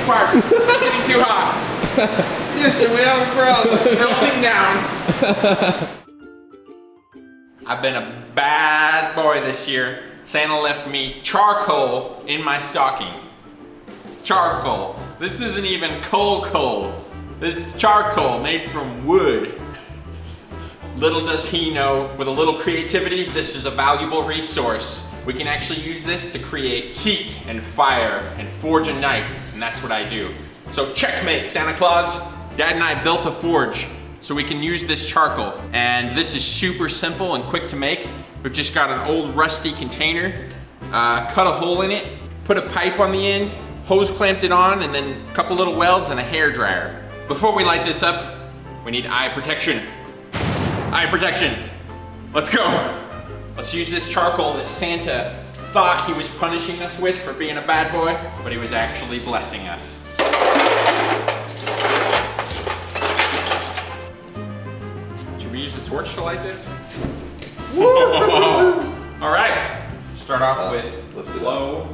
sparks. It's getting too hot. Houston, we have a problem. It's melting down. I've been a bad boy this year. Santa left me charcoal in my stocking. Charcoal. This isn't even coal. This is charcoal made from wood. Little does he know, with a little creativity, this is a valuable resource. We can actually use this to create heat and fire and forge a knife, and that's what I do. So checkmate, Santa Claus. Dad and I built a forge so we can use this charcoal. And this is super simple and quick to make. We've just got an old rusty container, cut a hole in it, put a pipe on the end, hose clamped it on, and then a couple little welds and a hair dryer. Before we light this up, we need eye protection. Eye protection. Let's go. Let's use this charcoal that Santa thought he was punishing us with for being a bad boy, but he was actually blessing us. Should we use a torch to light this? All right. Start off with low.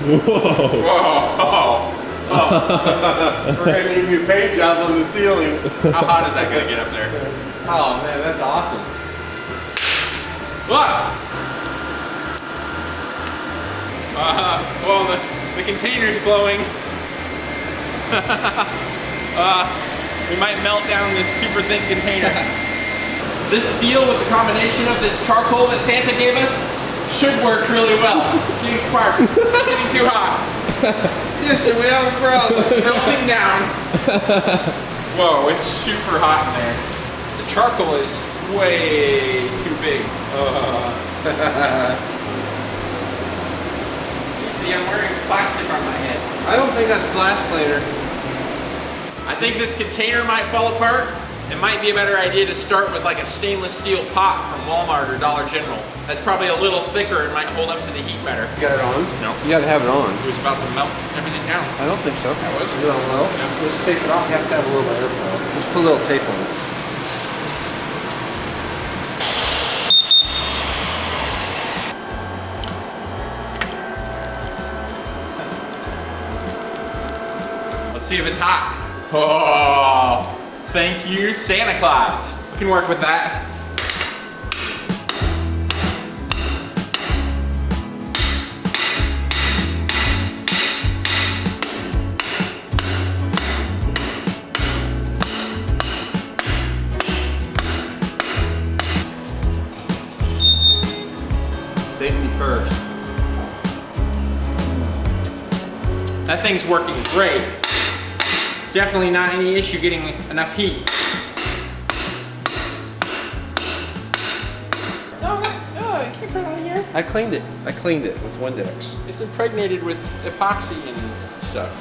Whoa. Oh. We're gonna need a new paint job on the ceiling. How hot is that gonna get up there? Oh man, that's awesome. Look! Well, the container's glowing. We might melt down this super thin container. This steel with the combination of this charcoal that Santa gave us should work really well. Getting sparks. It's getting too hot. Houston, we have a problem. It's melting down. Whoa, it's super hot in there. The charcoal is way too big. See, I'm wearing plastic on my head. I don't think that's glass cleaner. I think this container might fall apart. It might be a better idea to start with like a stainless steel pot from Walmart or Dollar General. That's probably a little thicker and might hold up to the heat better. You got it on? No. You gotta have it on. It was about to melt everything down. I don't think so. That was? You don't know? Yeah. Let's take it off. You have to have a little airflow. Just put a little tape on it. Let's see if it's hot. Oh, thank you, Santa Claus. We can work with that. Safety first. That thing's working great. Definitely not any issue getting enough heat. No, I can't put it on here. I cleaned it. I cleaned it with Windex. It's impregnated with epoxy and stuff.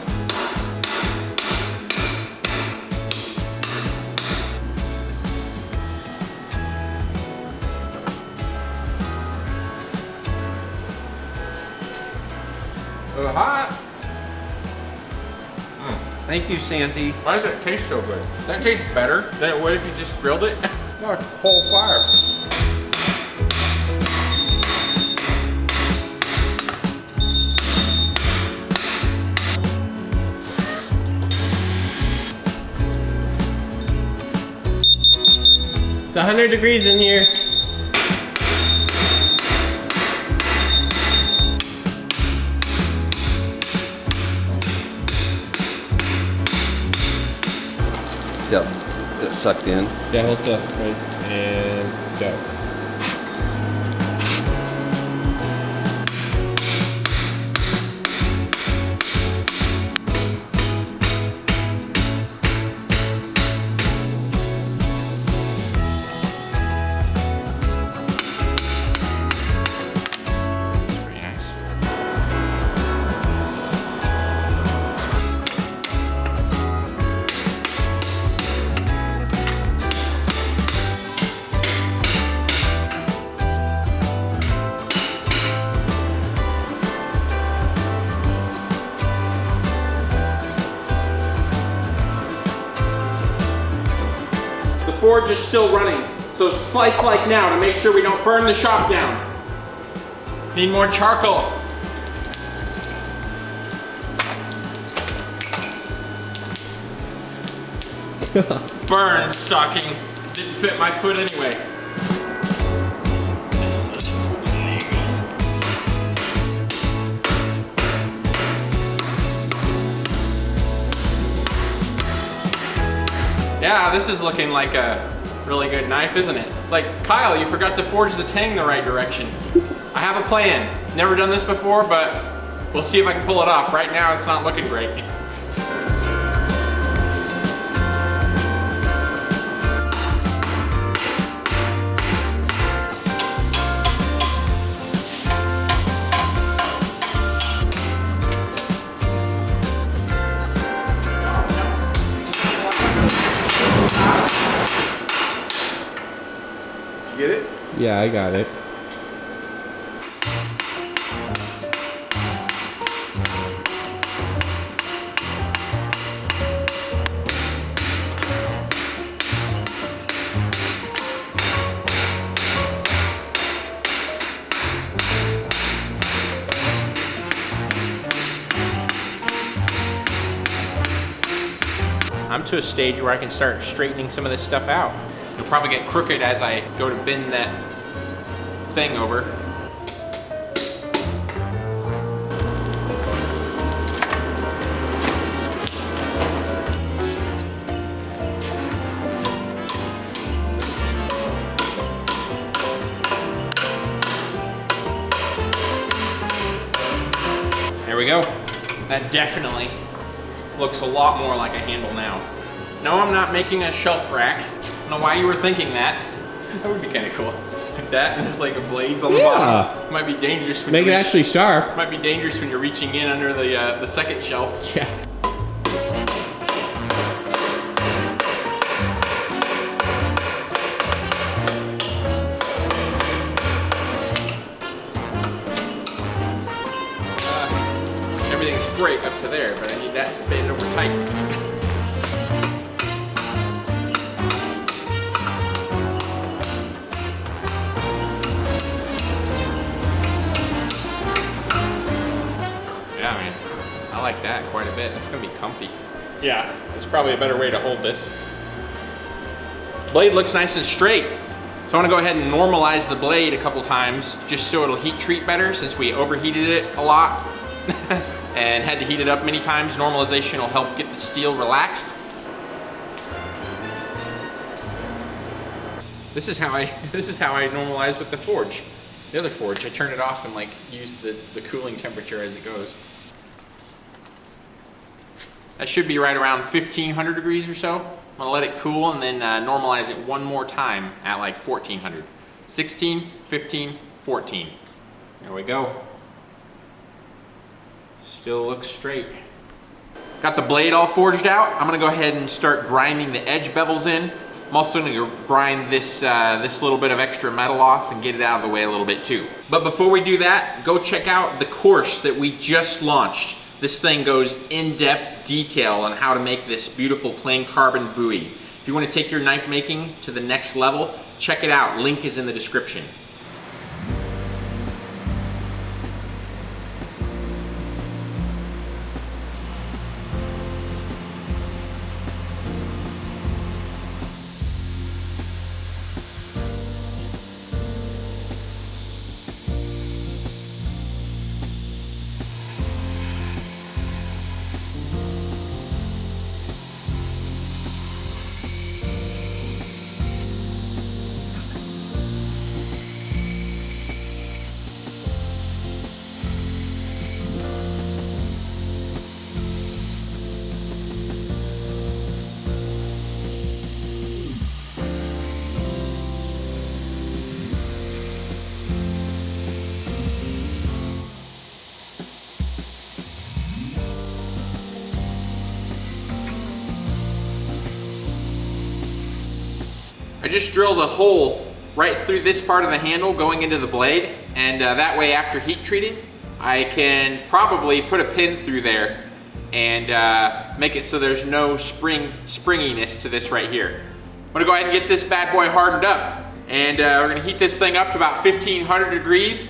So hot. Thank you, Santy. Why does that taste so good? Does that taste better than it would if you just grilled it? No, it's cold fire. It's 100 degrees in here. Yep. Get sucked in. Yeah, hold still. Ready? And go. Pretty nice. The forge is still running, so slice like now to make sure we don't burn the shop down. Need more charcoal. Burn stocking. Didn't fit my foot anyway. Yeah, this is looking like a really good knife, isn't it? Like, Kyle, you forgot to forge the tang the right direction. I have a plan. Never done this before, but we'll see if I can pull it off. Right now, it's not looking great. Get it? Yeah, I got it. I'm to a stage where I can start straightening some of this stuff out. It'll probably get crooked as I go to bend that thing over. There we go. That definitely looks a lot more like a handle now. No, I'm not making a shelf rack. I don't know why you were thinking that. That would be kind of cool. Like that, and it's like blades on the bottom. Might be dangerous when Make it actually sharp. Might be dangerous when you're reaching in under the second shelf. Yeah. Everything's great up to there, but I need that to bend over tight. I like that quite a bit. It's gonna be comfy. Yeah, there's probably a better way to hold this. Blade looks nice and straight. So I wanna go ahead and normalize the blade a couple times just so it'll heat treat better since we overheated it a lot and had to heat it up many times. Normalization will help get the steel relaxed. This is how I normalize with the forge. The other forge, I turn it off and like use the cooling temperature as it goes. That should be right around 1500 degrees or so. I'm gonna let it cool and then normalize it one more time at like 1400. 16, 15, 14. There we go. Still looks straight. Got the blade all forged out. I'm gonna go ahead and start grinding the edge bevels in. I'm also gonna grind this little bit of extra metal off and get it out of the way a little bit too. But before we do that, go check out the course that we just launched. This thing goes in-depth detail on how to make this beautiful plain carbon buoy. If you want to take your knife making to the next level, check it out. Link is in the description. I just drilled a hole right through this part of the handle going into the blade, and that way after heat treating, I can probably put a pin through there and make it so there's no springiness to this right here. I'm gonna go ahead and get this bad boy hardened up, and we're gonna heat this thing up to about 1500 degrees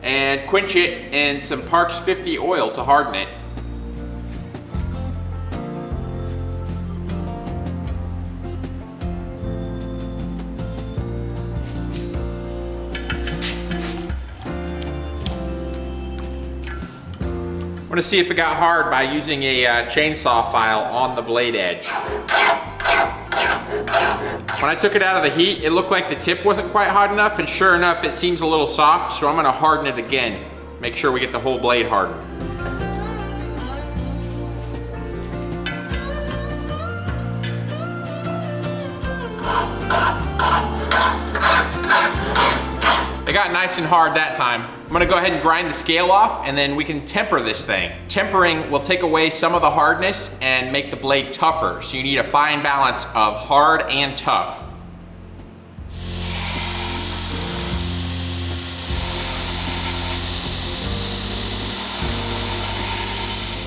and quench it in some Parks 50 oil to harden it. gonna see if it got hard by using a chainsaw file on the blade edge. When I took it out of the heat, it looked like the tip wasn't quite hot enough, and sure enough, it seems a little soft, so I'm gonna harden it again. Make sure we get the whole blade hardened. It got nice and hard that time. I'm gonna go ahead and grind the scale off, and then we can temper this thing. Tempering will take away some of the hardness and make the blade tougher. So you need a fine balance of hard and tough.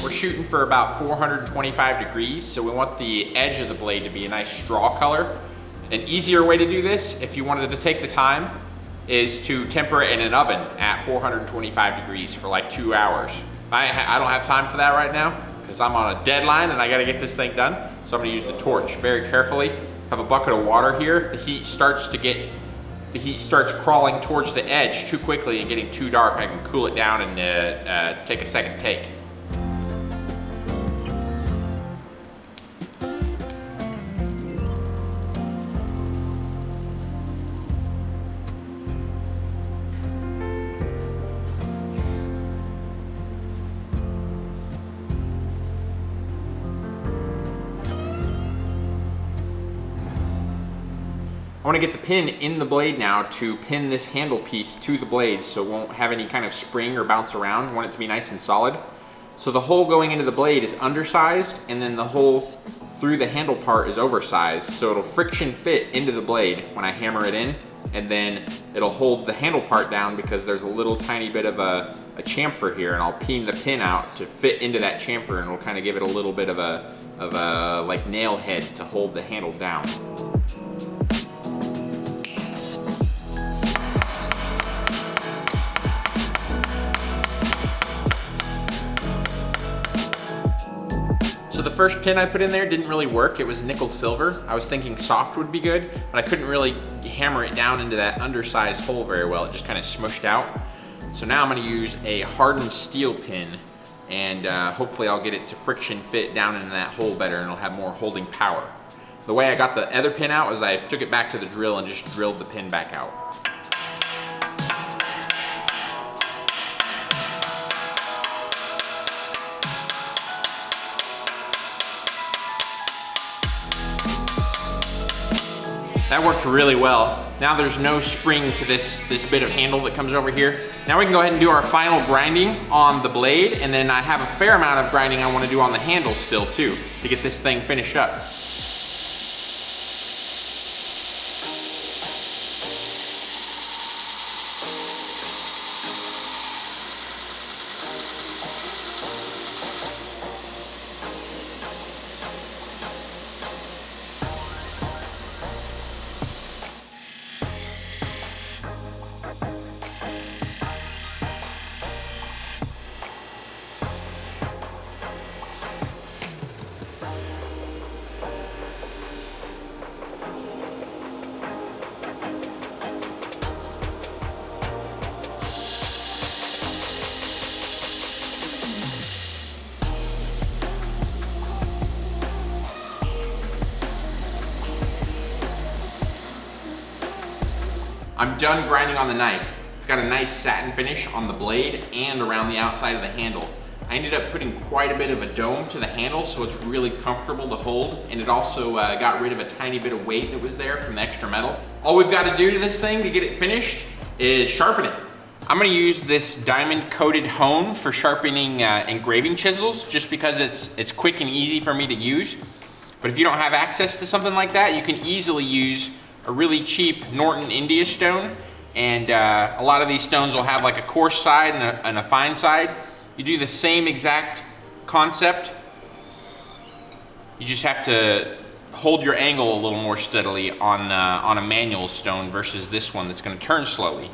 We're shooting for about 425 degrees, so we want the edge of the blade to be a nice straw color. An easier way to do this, if you wanted to take the time, is to temper it in an oven at 425 degrees for like 2 hours. I don't have time for that right now because I'm on a deadline and I gotta get this thing done. So I'm gonna use the torch very carefully. Have a bucket of water here. The heat starts crawling towards the edge too quickly and getting too dark. I can cool it down and take a second take. I want to get the pin in the blade now to pin this handle piece to the blade so it won't have any kind of spring or bounce around. I want it to be nice and solid. So the hole going into the blade is undersized, and then the hole through the handle part is oversized, so it'll friction fit into the blade when I hammer it in, and then it'll hold the handle part down because there's a little tiny bit of a chamfer here, and I'll peen the pin out to fit into that chamfer, and it'll kind of give it a little bit of a like nail head to hold the handle down. So the first pin I put in there didn't really work. It was nickel silver. I was thinking soft would be good, but I couldn't really hammer it down into that undersized hole very well. It just kind of smushed out. So now I'm gonna use a hardened steel pin, and hopefully I'll get it to friction fit down into that hole better, and it'll have more holding power. The way I got the other pin out was I took it back to the drill and just drilled the pin back out. That worked really well. Now there's no spring to this bit of handle that comes over here. Now we can go ahead and do our final grinding on the blade, and then I have a fair amount of grinding I want to do on the handle still too, to get this thing finished up. I'm done grinding on the knife. It's got a nice satin finish on the blade and around the outside of the handle. I ended up putting quite a bit of a dome to the handle, so it's really comfortable to hold, and it also got rid of a tiny bit of weight that was there from the extra metal. All we've got to do to this thing to get it finished is sharpen it. I'm gonna use this diamond coated hone for sharpening engraving chisels, just because it's quick and easy for me to use. But if you don't have access to something like that, you can easily use a really cheap Norton India stone, and a lot of these stones will have like a coarse side and a fine side. You do the same exact concept. You just have to hold your angle a little more steadily on a manual stone versus this one that's going to turn slowly.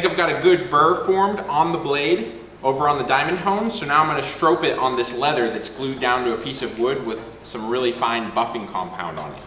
think I've got a good burr formed on the blade over on the diamond hone. So now I'm gonna strobe it on this leather that's glued down to a piece of wood with some really fine buffing compound on it.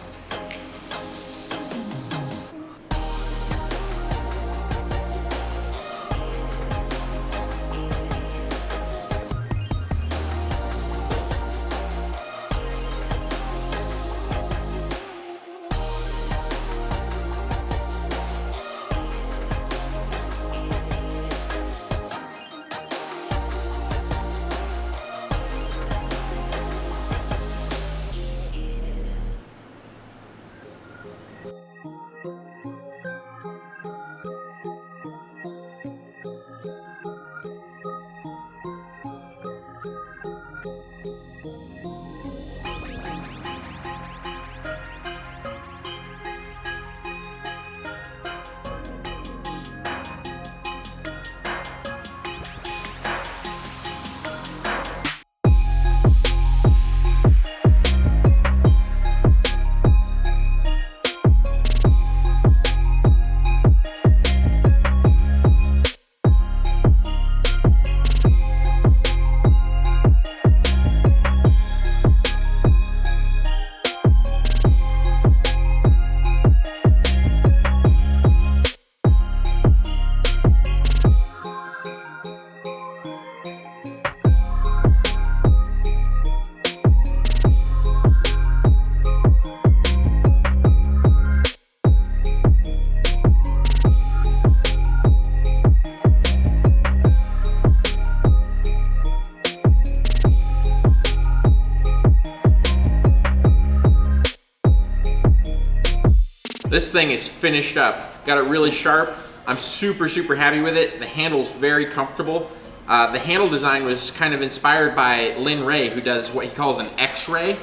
This thing is finished up. Got it really sharp. I'm super happy with it. The handle's very comfortable. The handle design was kind of inspired by Lin Ray, who does what he calls an X-ray.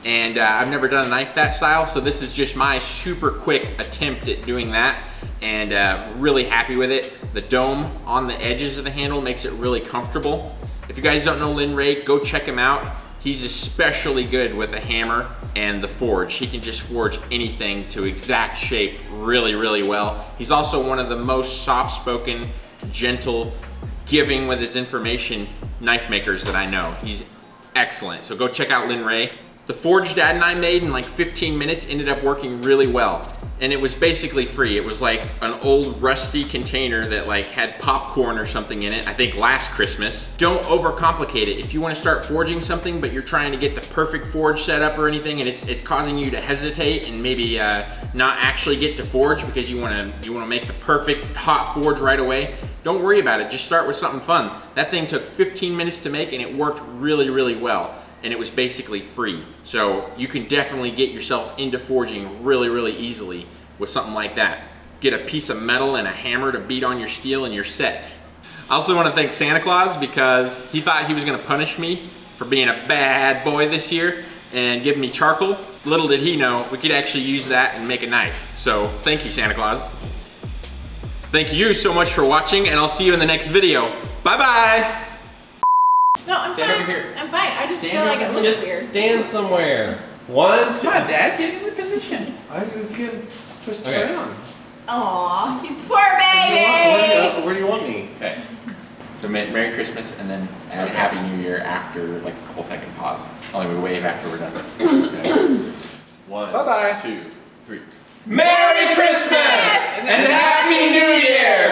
And I've never done a knife that style, so this is just my super quick attempt at doing that. And really happy with it. The dome on the edges of the handle makes it really comfortable. If you guys don't know Lin Ray, go check him out. He's especially good with the hammer and the forge. He can just forge anything to exact shape really well. He's also one of the most soft-spoken, gentle, giving with his information knife makers that I know. He's excellent, so go check out Lin Ray. The forge Dad and I made in like 15 minutes ended up working really well. And it was basically free. It was like an old rusty container that like had popcorn or something in it, I think last Christmas. Don't overcomplicate it. If you want to start forging something, but you're trying to get the perfect forge setup or anything, and it's causing you to hesitate and maybe not actually get to forge because you want to make the perfect hot forge right away, don't worry about it. Just start with something fun. That thing took 15 minutes to make and it worked really well. And it was basically free. So you can definitely get yourself into forging really easily with something like that. Get a piece of metal and a hammer to beat on your steel and you're set. I also want to thank Santa Claus because he thought he was going to punish me for being a bad boy this year and give me charcoal. Little did he know we could actually use that and make a knife. So thank you, Santa Claus. Thank you so much for watching, and I'll see you in the next video. Bye-bye. No, I'm Stand fine. over here. I'm fine. I just Stand feel like over it looks Just weird. stand somewhere. 1, 2. Come on, Dad, get in the position. I was getting pushed Okay. around. Aw, you poor baby. Where do you want me? Okay. So Merry Christmas and then add Happy New Year after like a couple second pause. Only we wave after we're done. Okay. 1, Bye-bye. 2, 3. Merry Christmas and Happy New Year!